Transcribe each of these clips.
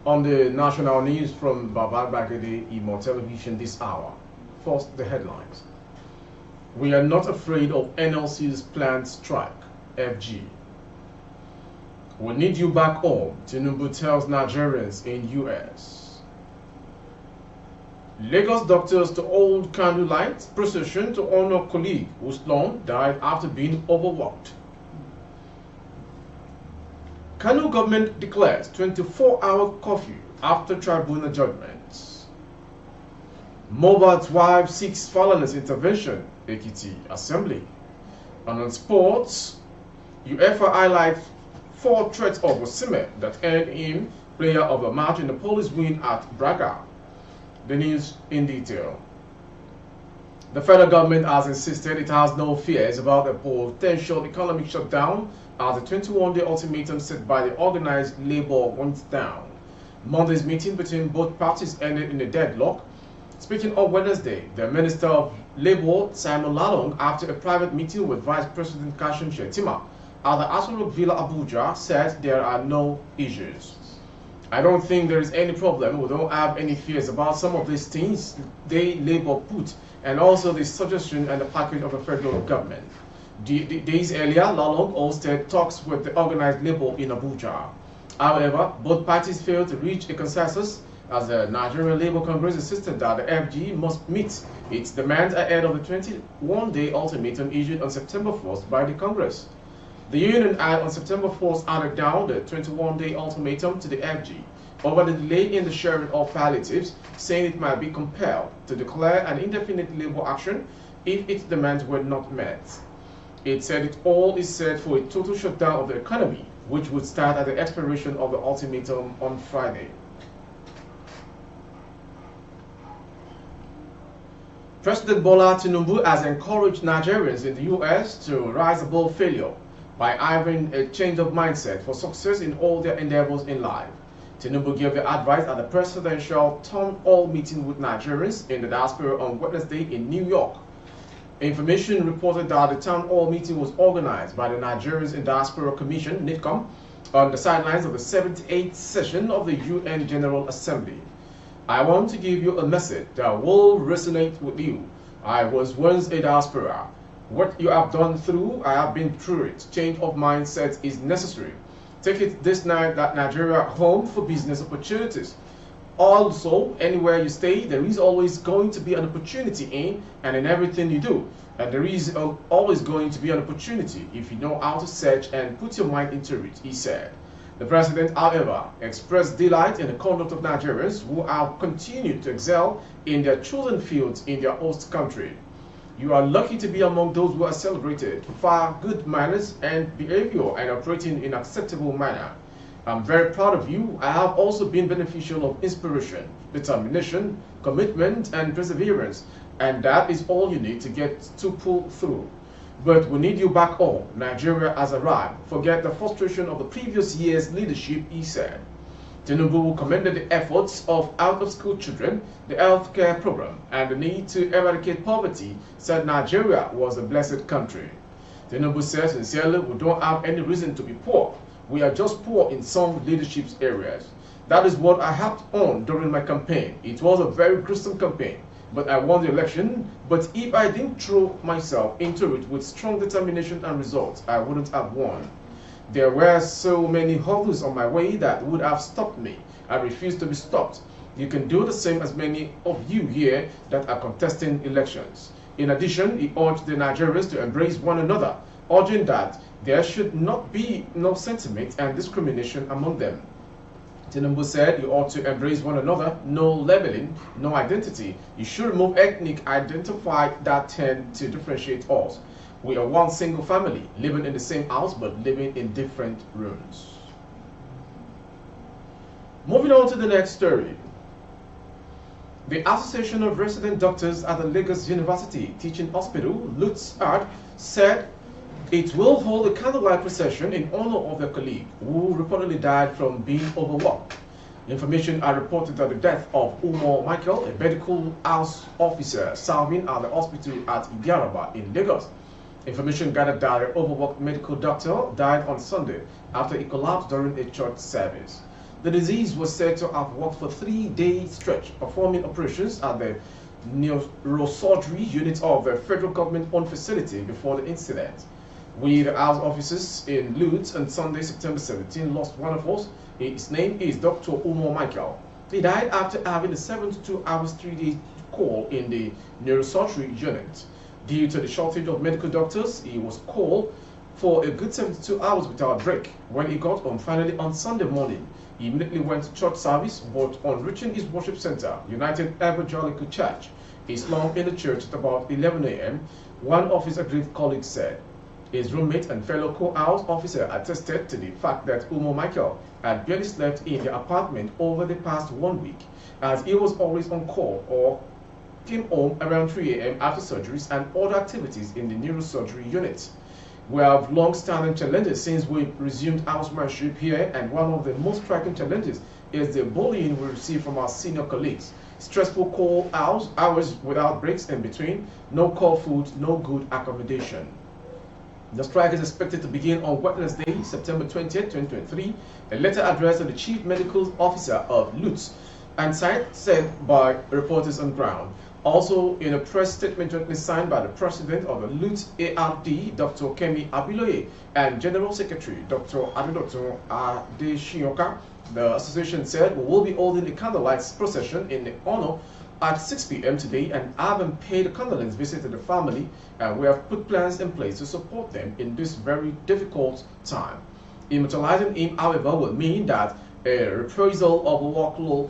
On the national news from Baba Bagede Imo Television this hour, first the headlines. We are not afraid of NLC's planned strike, FG. We need you back home, Tinubu tells Nigerians in US. Lagos doctors to hold candlelight procession to honor colleague whose lung died after being overworked. Kano government declares 24-hour curfew after tribunal judgments. Mohbad's wife seeks fatherless intervention, Ekiti Assembly. And on sports, UEFA highlights 4 threats of Osimhen that earned him player of the match in the police win at Braga. The news in detail. The federal government has insisted it has no fears about a potential economic shutdown as the 21-day ultimatum set by the organized labor went down. Monday's meeting between both parties ended in a deadlock. Speaking on Wednesday, the Minister of Labor, Simon Lalong, after a private meeting with Vice President Kashim Shettima at the Asoro Villa Abuja, said there are no issues. I don't think there is any problem. We don't have any fears about some of these things they Labour put, and also the suggestion and the package of the federal government. Days earlier, Lalong hosted talks with the organized labor in Abuja. However, both parties failed to reach a consensus as the Nigerian Labour Congress insisted that the FG must meet its demands ahead of the 21-day ultimatum issued on September 1st by the Congress. The union on September 4th handed down the 21-day ultimatum to the FG over the delay in the sharing of palliatives, saying it might be compelled to declare an indefinite labor action if its demands were not met. It said it all is set for a total shutdown of the economy, which would start at the expiration of the ultimatum on Friday. President Bola Tinubu has encouraged Nigerians in the US to rise above failure by having a change of mindset for success in all their endeavors in life. Tinubu gave the advice at the presidential town hall meeting with Nigerians in the diaspora on Wednesday in New York. Information reported that the town hall meeting was organized by the Nigerians in Diaspora Commission, NIDCOM, on the sidelines of the 78th session of the UN General Assembly. I want to give you a message that will resonate with you. I was once a diaspora. What you have gone through, I have been through it. Change of mindset is necessary. Take it this night that Nigeria home for business opportunities. Also, anywhere you stay, there is always going to be an opportunity in and in everything you do. And there is always going to be an opportunity if you know how to search and put your mind into it, he said. The president, however, expressed delight in the conduct of Nigerians who have continued to excel in their chosen fields in their host country. You are lucky to be among those who are celebrated for good manners and behavior and operating in an acceptable manner. I'm very proud of you. I have also been beneficial of inspiration, determination, commitment, and perseverance, and that is all you need to get to pull through. But we need you back home. Nigeria has arrived. Forget the frustration of the previous year's leadership, he said. Tinubu commended the efforts of out-of-school children, the healthcare program, and the need to eradicate poverty, said Nigeria was a blessed country. Tinubu said sincerely, we don't have any reason to be poor. We are just poor in some leadership areas. That is what I harped on during my campaign. It was a very gruesome campaign, but I won the election. But if I didn't throw myself into it with strong determination and results, I wouldn't have won. There were so many hurdles on my way that would have stopped me. I refuse to be stopped. You can do the same as many of you here that are contesting elections. In addition, he urged the Nigerians to embrace one another, urging that there should not be no sentiment and discrimination among them. Tinubu said you ought to embrace one another, no labeling, no identity. You should remove ethnic identify that tend to differentiate us. We are one single family, living in the same house but living in different rooms. Moving on to the next story. The Association of Resident Doctors at the Lagos University Teaching Hospital, LUTHSARD, said it will hold a candlelight procession in honor of their colleague who reportedly died from being overworked. Information are reported that the death of Umar Michael, a medical house officer serving at the hospital at Idiaraba in Lagos, Information gathered that an overworked medical doctor died on Sunday after he collapsed during a church service. The disease was said to have worked for a 3-day stretch, performing operations at the neurosurgery unit of the federal government-owned facility before the incident. We, the house officers in Lutz on Sunday, September 17, lost one of us. His name is Dr. Umar Michael. He died after having a 72 hours 3-day call in the neurosurgery unit. Due to the shortage of medical doctors, he was called for a good 72 hours without break. When he got home finally on Sunday morning, he immediately went to church service, but on reaching his worship center, United Evangelical Church, he slumped in the church at about 11 a.m., one of his agreed colleagues said. His roommate and fellow co-house officer attested to the fact that Umar Michael had barely slept in the apartment over the past 1 week, as he was always on call or came home around 3 a.m. after surgeries and other activities in the neurosurgery unit. We have long-standing challenges since we resumed housemanship here, and one of the most striking challenges is the bullying we receive from our senior colleagues. Stressful call hours without breaks in between, no call food, no good accommodation. The strike is expected to begin on Wednesday, September 20th, 2023. A letter addressed to the Chief Medical Officer of Lutz and said by reporters on ground. Also, in a press statement jointly signed by the President of the Lutz ARD, Dr. Kemi Abiloye, and General Secretary Dr. Adedoto Adeshioka, the association said we will be holding a candlelight procession in honor at 6 p.m. today and haven't paid a condolence visit to the family, and we have put plans in place to support them in this very difficult time. Immortalizing him, however, will mean that a reprisal of a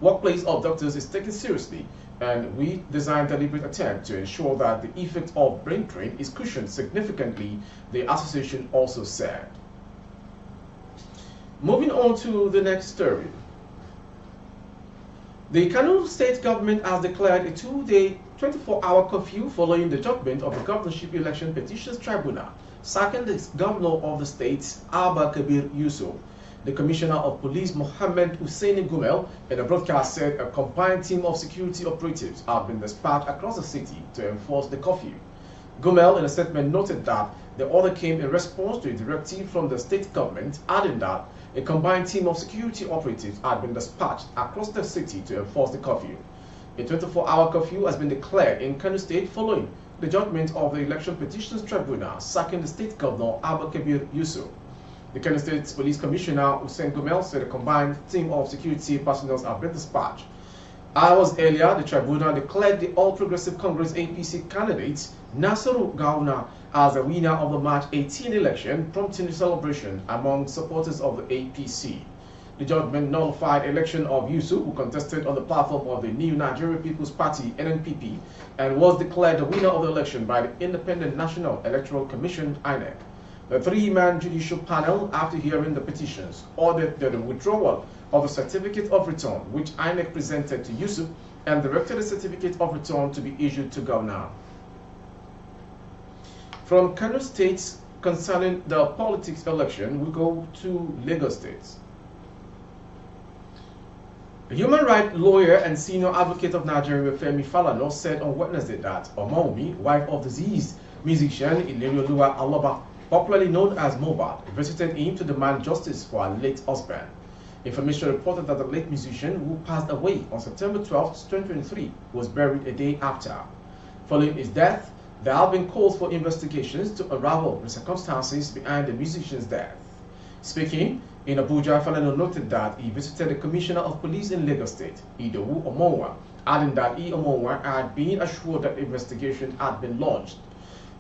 workplace of doctors is taken seriously, and we designed a deliberate attempt to ensure that the effect of brain drain is cushioned significantly, the association also said. Moving on to the next story. The Kano state government has declared a 2-day, 24-hour curfew following the judgment of the Governorship Election Petitions Tribunal, sacking the governor of the state, Abba Kabir Yusuf. The Commissioner of Police, Mohammed Hussein Gumel, in a broadcast said a combined team of security operatives have been dispatched across the city to enforce the curfew. Gumel, in a statement, noted that the order came in response to a directive from the state government, adding that a combined team of security operatives had been dispatched across the city to enforce the curfew. A 24-hour curfew has been declared in Kano State following the judgment of the Election Petitions Tribunal, sacking the state governor, Abba Kabir Yusuf. The Kano State Police Commissioner, Hussein Gumel, said a combined team of security personnel have been dispatched. Hours earlier, the tribunal declared the All Progressive Congress APC candidate, Nasiru Gawuna, as the winner of the March 18 election, prompting a celebration among supporters of the APC. The judgment nullified election of Yusuf, who contested on the platform of the New Nigeria People's Party (NNPP) and was declared the winner of the election by the Independent National Electoral Commission (INEC). The 3-man judicial panel, after hearing the petitions, ordered the withdrawal of the certificate of return, which INEC presented to Yusuf, and directed the certificate of return to be issued to Gawuna. From Kano State concerning the politics election, we go to Lagos State. A human rights lawyer and senior advocate of Nigeria, Femi Falana, said on Wednesday that Omomi, wife of deceased musician Ilerioluwa Aloba, popularly known as Mohbad, visited him to demand justice for her late husband. Information reported that the late musician, who passed away on September 12, 2023, was buried a day after. Following his death, there have been calls for investigations to unravel the circumstances behind the musician's death. Speaking in Abuja, Falana noted that he visited the Commissioner of Police in Lagos State, Idowu Omonwa, adding that Omonwa had been assured that the investigation had been launched.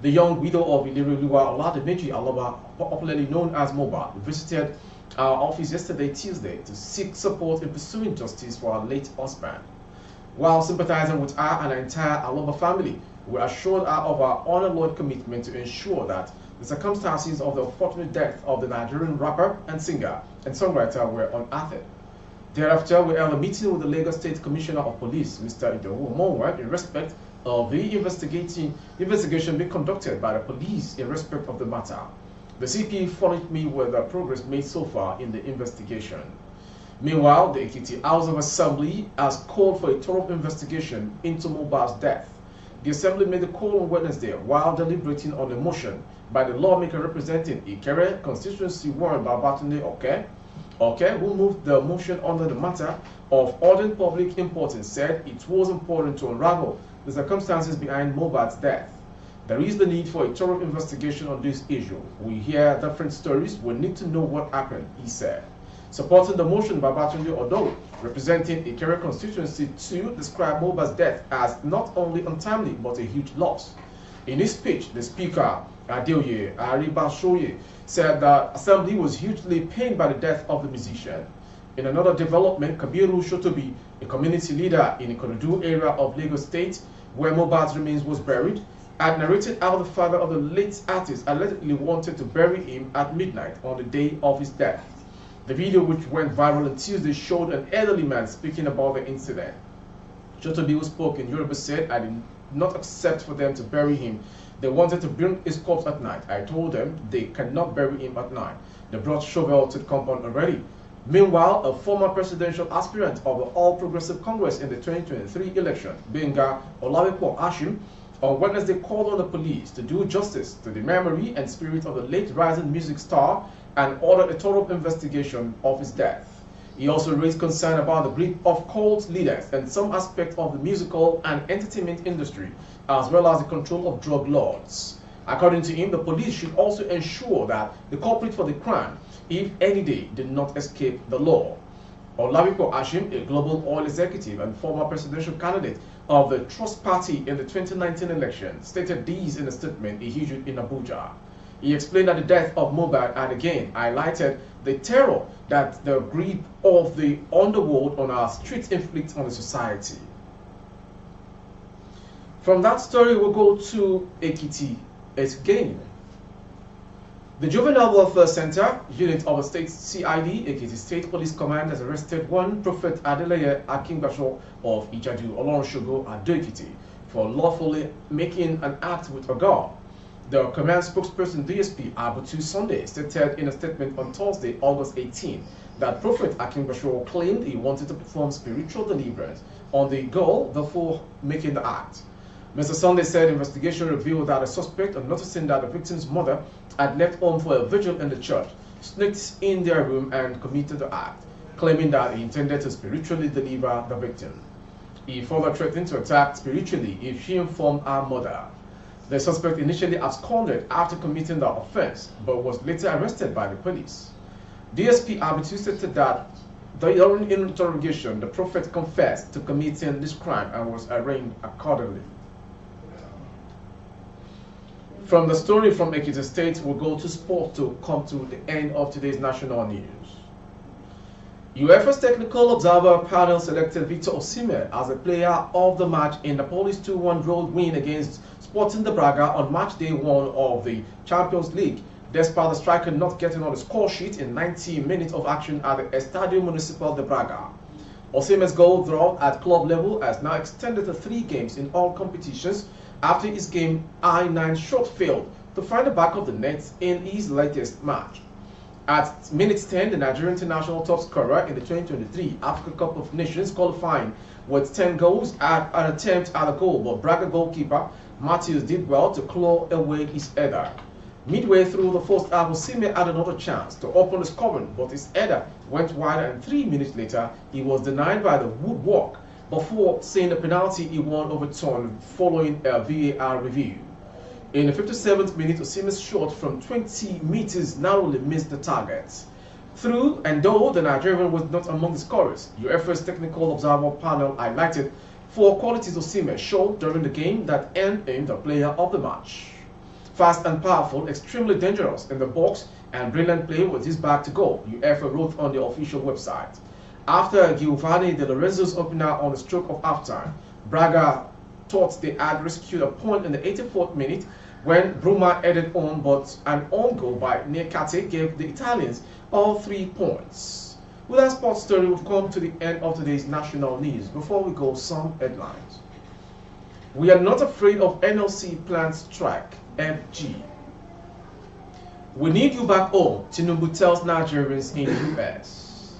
The young widow of Ilerioluwa Olademeji Aloba, popularly known as Mohbad, visited our office yesterday, Tuesday, to seek support in pursuing justice for her late husband. While sympathizing with her and her entire Aloba family, we assured her of our unalloyed commitment to ensure that the circumstances of the unfortunate death of the Nigerian rapper and singer and songwriter were unearthed. Thereafter, we held a meeting with the Lagos State Commissioner of Police, Mr. Idowu Omonwa, in respect of the investigation being conducted by the police in respect of the matter. The CP furnished me with the progress made so far in the investigation. Meanwhile, the Ekiti House of Assembly has called for a thorough investigation into Mohbad's death. The Assembly made the call on Wednesday while deliberating on a motion by the lawmaker representing Ikere constituency Warren Babatunde Oke, who moved the motion under the matter of urgent public importance, said it was important to unravel the circumstances behind Mohbad's death. There is the need for a thorough investigation on this issue. We hear different stories. We need to know what happened, he said. Supporting the motion, Babatunde Odo, representing Ikere constituency 2, described Mohbad's death as not only untimely but a huge loss. In his speech, the Speaker, Adeoye Aribashoye, said the Assembly was hugely pained by the death of the musician. In another development, Kabiru Shotobi, a community leader in the Ikorodu area of Lagos State, where Mohbad's remains was buried, had narrated how the father of the late artist allegedly wanted to bury him at midnight on the day of his death. The video, which went viral on Tuesday, showed an elderly man speaking about the incident. Shotobi, who spoke in Yoruba, said, "I did not accept for them to bury him. They wanted to bring his corpse at night. I told them they cannot bury him at night. They brought shovel to the compound already." Meanwhile, a former presidential aspirant of the All Progressive Congress in the 2023 election, Benga Olawepo Ashim, on Wednesday called on the police to do justice to the memory and spirit of the late rising music star and ordered a thorough investigation of his death. He also raised concern about the grip of cult leaders and some aspects of the musical and entertainment industry, as well as the control of drug lords. According to him, the police should also ensure that the culprit for the crime, if any day, did not escape the law. Olawepo Ashim, a global oil executive and former presidential candidate of the Trust Party in the 2019 election, stated these in a statement he issued in Abuja. He explained that the death of Mohbad had again highlighted the terror that the grip of the underworld on our streets inflicts on the society. From that story, we'll go to Ekiti again. The Juvenile Welfare Center, unit of the state CID, Ekiti State Police Command, has arrested one Prophet Adeleye Akingbasho of Ijadu, Olorunshogo, Ado Ekiti, for lawfully making an act with a girl. The command spokesperson DSP Abutu Sunday stated in a statement on Thursday, August 18, that Prophet Akingbasho claimed he wanted to perform spiritual deliverance on the girl before making the act. Mr. Sunday said investigation revealed that a suspect, on noticing that the victim's mother had left home for a vigil in the church, sneaked in their room and committed the act, claiming that he intended to spiritually deliver the victim. He further threatened to attack spiritually if she informed her mother. The suspect initially absconded after committing the offense, but was later arrested by the police. DSP Abitu stated that during interrogation, the prophet confessed to committing this crime and was arraigned accordingly. From the story from Ekiti State, we'll go to sport to come to the end of today's national news. UEFA's technical observer panel selected Victor Osimhen as a player of the match in Napoli's 2-1 road win against Sporting de Braga on match day 1 of the Champions League, despite the striker not getting on the score sheet in 90 minutes of action at the Estadio Municipal de Braga. Osimhen's goal draw at club level has now extended to 3 games in all competitions after his game I-9 shot failed to find the back of the net in his latest match. At minute 10, the Nigerian international top scorer in the 2023 Africa Cup of Nations qualifying with 10 goals at an attempt at a goal, but Braga goalkeeper Matthews did well to claw away his header. Midway through the first half, Osimhen had another chance to open the scoring, but his header went wide, and 3 minutes later, he was denied by the woodwork before seeing the penalty he won overturned following a VAR review. In the 57th minute, Osimhen's shot from 20 meters narrowly missed the target. Through and though the Nigerian was not among the scorers, UEFA's technical observer panel highlighted 4 qualities Osimhen showed during the game that earned him the player of the match. Fast and powerful, extremely dangerous in the box, and brilliant play with his back to goal, UEFA wrote on the official website. After Giovanni De Lorenzo's opener on the stroke of halftime, Braga thought they had rescued a point in the 84th minute when Bruma headed on, but an own goal by Niekate gave the Italians all 3 points. With that sports story, we've come to the end of today's national news. Before we go, some headlines. We are not afraid of NLC planned strike, FG. We need you back home, Tinubu tells Nigerians in US.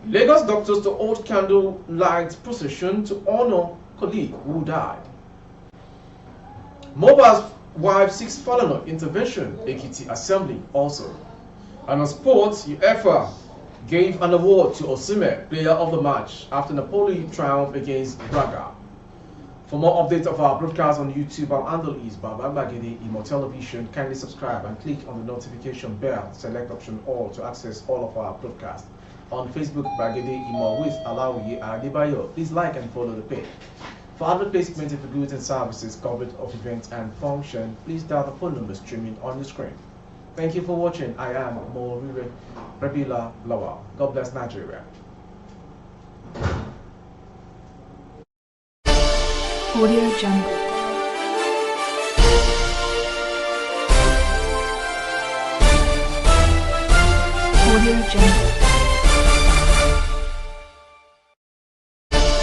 Lagos doctors to hold candlelight procession to honor colleague who died. Mohbad's wife seeks foreigner intervention, Ekiti Assembly also. And on sports, UEFA gave an award to Osimhen, player of the match, after Napoli triumph against Braga. For more updates of our broadcast on YouTube, our handle is Babambagede Imo Television. Kindly subscribe and click on the notification bell. Select option all to access all of our broadcasts. On Facebook, Bagede Imo with Alawi Adebayo. Please like and follow the page. For advertisement for goods and services, coverage of events and function, please dial the phone number streaming on the screen. Thank you for watching. I am Morire Rabila Lawal. God bless Nigeria. Audio Jungle. Audio Jungle.